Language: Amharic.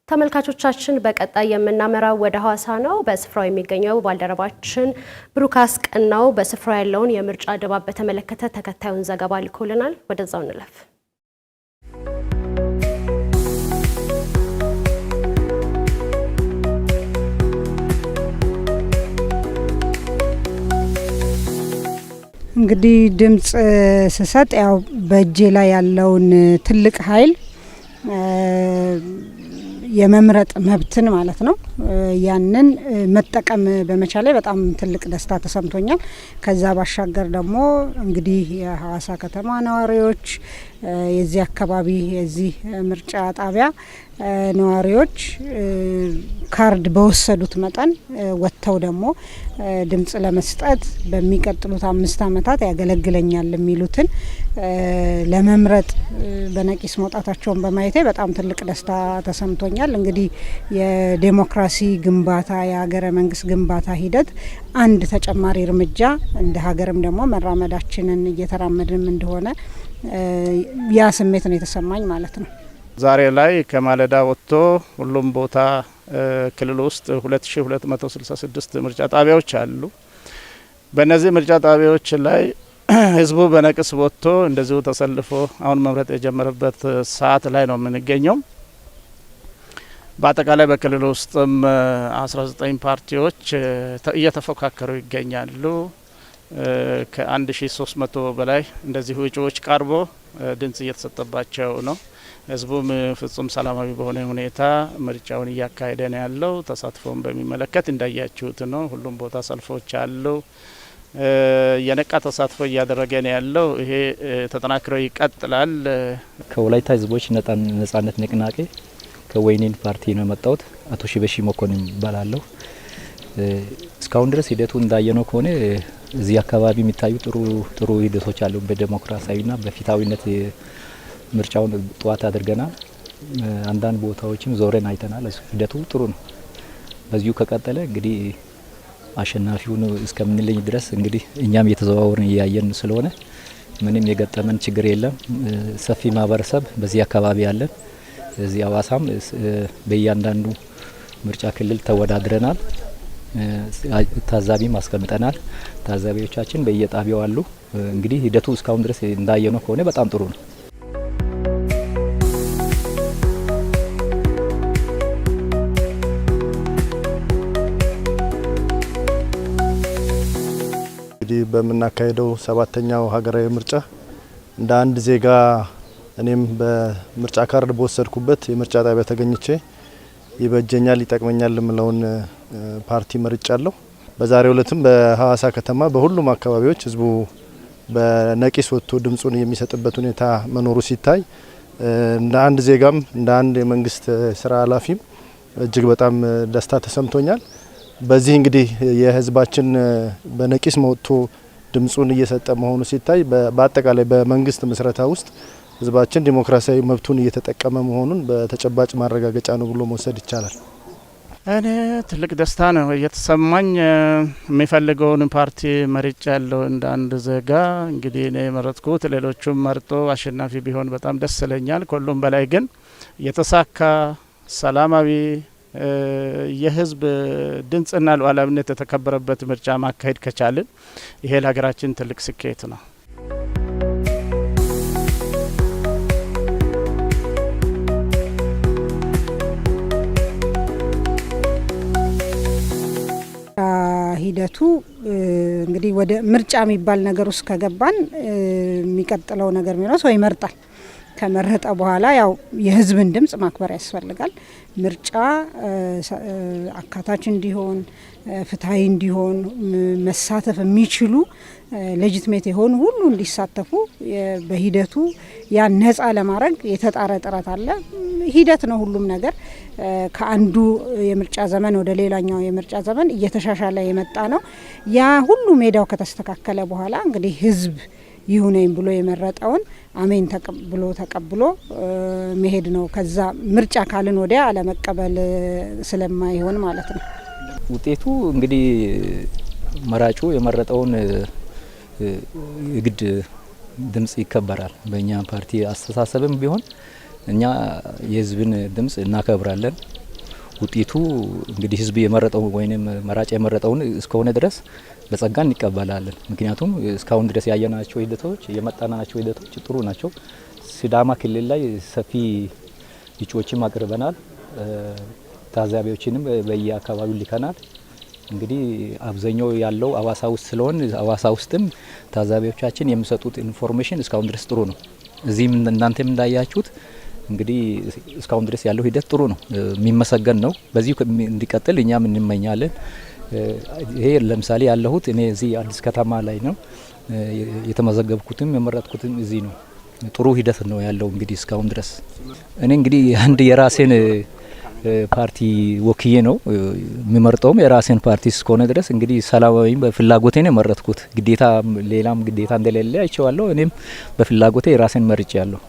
ተመልካቾቻችን በቀጣይ የምናመራው ወደ ሐዋሳ ነው። በስፍራው የሚገኘው ባልደረባችን ብሩካስ ቀናው በስፍራው ያለውን የምርጫ ድባብ በተመለከተ ተከታዩን ዘገባ ልኮልናል። ወደዛው እንለፍ። እንግዲህ ድምጽ ስሰጥ ያው በእጄ ላይ ያለውን ትልቅ ኃይል የመምረጥ መብትን ማለት ነው ያንን መጠቀም በመቻሌ በጣም ትልቅ ደስታ ተሰምቶኛል። ከዛ ባሻገር ደግሞ እንግዲህ የሐዋሳ ከተማ ነዋሪዎች የዚህ አካባቢ የዚህ ምርጫ ጣቢያ ነዋሪዎች ካርድ በወሰዱት መጠን ወጥተው ደግሞ ድምጽ ለመስጠት በሚቀጥሉት 5 ዓመታት ያገለግለኛል የሚሉትን ለመምረጥ በነቂስ መውጣታቸውን በማየቴ በጣም ትልቅ ደስታ ተሰምቶኛል። እንግዲህ የዴሞክራሲ ግንባታ የሀገረ መንግስት ግንባታ ሂደት አንድ ተጨማሪ እርምጃ እንደ ሀገርም ደግሞ መራመዳችንን እየተራመድንም እንደሆነ ያ ስሜት ነው የተሰማኝ ማለት ነው። ዛሬ ላይ ከማለዳ ወጥቶ ሁሉም ቦታ ክልል ውስጥ 2266 ምርጫ ጣቢያዎች አሉ። በእነዚህ ምርጫ ጣቢያዎች ላይ ህዝቡ በነቅስ ወጥቶ እንደዚሁ ተሰልፎ አሁን መምረጥ የጀመረበት ሰዓት ላይ ነው የምንገኘው። በአጠቃላይ በክልል ውስጥም 19 ፓርቲዎች እየተፎካከሩ ይገኛሉ። ከ1300 በላይ እንደዚሁ እጩዎች ቀርቦ ድምጽ እየተሰጠባቸው ነው። ህዝቡም ፍጹም ሰላማዊ በሆነ ሁኔታ ምርጫውን እያካሄደ ነው ያለው። ተሳትፎን በሚመለከት እንዳያችሁት ነው። ሁሉም ቦታ ሰልፎች አሉ። የነቃ ተሳትፎ እያደረገ ነው ያለው። ይሄ ተጠናክሮ ይቀጥላል። ከወላይታ ህዝቦች ነጻነት ንቅናቄ ከወይኔን ፓርቲ ነው የመጣሁት። አቶ ሽበሺ መኮንን ይባላለሁ። እስካሁን ድረስ ሂደቱ እንዳየነው ከሆነ እዚህ አካባቢ የሚታዩ ጥሩ ሂደቶች አሉ። በዲሞክራሲያዊና በፊታዊነት ምርጫውን ጠዋት አድርገናል። አንዳንድ ቦታዎችም ዞረን አይተናል። ሂደቱ ጥሩ ነው። በዚሁ ከቀጠለ እንግዲህ አሸናፊውን እስከምንለኝ ድረስ እንግዲህ እኛም እየተዘዋወርን እያየን ስለሆነ ምንም የገጠመን ችግር የለም። ሰፊ ማህበረሰብ በዚህ አካባቢ ያለን እዚህ ሐዋሳም በእያንዳንዱ ምርጫ ክልል ተወዳድረናል። ታዛቢም አስቀምጠናል። ታዛቢዎቻችን በየጣቢያው አሉ። እንግዲህ ሂደቱ እስካሁን ድረስ እንዳየነው ከሆነ በጣም ጥሩ ነው። እንግዲህ በመናካሄደው 7ኛው ሀገራዊ ምርጫ እንደ አንድ ዜጋ እኔም በምርጫ ካርድ በወሰድኩበት የምርጫ ጣቢያ ተገኝቼ ይበጀኛል ይጠቅመኛል ለምለውን ፓርቲ መርጫለሁ። በዛሬው ዕለትም በሐዋሳ ከተማ በሁሉም አካባቢዎች ህዝቡ በነቂስ ወጥቶ ድምጹን የሚሰጥበት ሁኔታ መኖሩ ሲታይ እንደ አንድ ዜጋም እንደ አንድ የመንግስት ስራ ኃላፊም እጅግ በጣም ደስታ ተሰምቶኛል። በዚህ እንግዲህ የህዝባችን በነቂስ ወጥቶ ድምጹን እየሰጠ መሆኑ ሲታይ በአጠቃላይ በመንግስት ምስረታ ውስጥ ህዝባችን ዲሞክራሲያዊ መብቱን እየተጠቀመ መሆኑን በተጨባጭ ማረጋገጫ ነው ብሎ መውሰድ ይቻላል። እኔ ትልቅ ደስታ ነው የተሰማኝ። የሚፈልገውን ፓርቲ መርጫ ያለው እንደ አንድ ዜጋ እንግዲህ እኔ የመረጥኩት ሌሎቹም መርጦ አሸናፊ ቢሆን በጣም ደስ ይለኛል። ከሁሉም በላይ ግን የተሳካ ሰላማዊ የህዝብ ድምጽና ሉዓላዊነት የተከበረበት ምርጫ ማካሄድ ከቻልን ይሄ ለሀገራችን ትልቅ ስኬት ነው። ሂደቱ እንግዲህ ወደ ምርጫ የሚባል ነገር ውስጥ ከገባን የሚቀጥለው ነገር የሚለው ሰው ይመርጣል። ከመረጠ በኋላ ያው የህዝብን ድምጽ ማክበር ያስፈልጋል። ምርጫ አካታች እንዲሆን ፍትሃዊ እንዲሆን መሳተፍ የሚችሉ ሌጂቲሜት የሆኑ ሁሉ እንዲሳተፉ በሂደቱ ያን ነጻ ለማድረግ የተጣረ ጥረት አለ። ሂደት ነው ሁሉም ነገር። ከአንዱ የምርጫ ዘመን ወደ ሌላኛው የምርጫ ዘመን እየተሻሻለ የመጣ ነው። ያ ሁሉ ሜዳው ከተስተካከለ በኋላ እንግዲህ ህዝብ ይሁነኝ ብሎ የመረጠውን አሜን ተቀብሎ መሄድ ነው። ከዛ ምርጫ ካልን ወዲያ አለመቀበል ስለማይሆን ማለት ነው። ውጤቱ እንግዲህ መራጩ የመረጠውን የግድ ድምጽ ይከበራል። በእኛ ፓርቲ አስተሳሰብም ቢሆን እኛ የህዝብን ድምጽ እናከብራለን። ውጤቱ እንግዲህ ህዝብ የመረጠው ወይንም መራጭ የመረጠውን እስከሆነ ድረስ በጸጋ እንቀበላለን። ምክንያቱም እስካሁን ድረስ ያየናቸው ሂደቶች የመጣናቸው ሂደቶች ጥሩ ናቸው። ሲዳማ ክልል ላይ ሰፊ እጩዎችም አቅርበናል። ታዛቢዎችንም በየአካባቢው ልከናል። እንግዲህ አብዛኛው ያለው አዋሳ ውስጥ ስለሆነ አዋሳ ውስጥም ታዛቢዎቻችን የሚሰጡት ኢንፎርሜሽን እስካሁን ድረስ ጥሩ ነው። እዚህም እናንተም እንዳያችሁት እንግዲህ እስካሁን ድረስ ያለው ሂደት ጥሩ ነው፣ የሚመሰገን ነው። በዚሁ እንዲቀጥል እኛም እንመኛለን። ይሄ ለምሳሌ ያለሁት እኔ እዚህ አዲስ ከተማ ላይ ነው የተመዘገብኩትም የመረጥኩትም እዚህ ነው። ጥሩ ሂደት ነው ያለው እንግዲህ እስካሁን ድረስ። እኔ እንግዲህ አንድ የራሴን ፓርቲ ወክዬ ነው የሚመርጠውም የራሴን ፓርቲ እስከሆነ ድረስ እንግዲህ ሰላማዊ በፍላጎቴ ነው የመረጥኩት። ግዴታ ሌላም ግዴታ እንደሌለ አይቼዋለሁ። እኔም በፍላጎቴ የራሴን መርጬ ያለሁ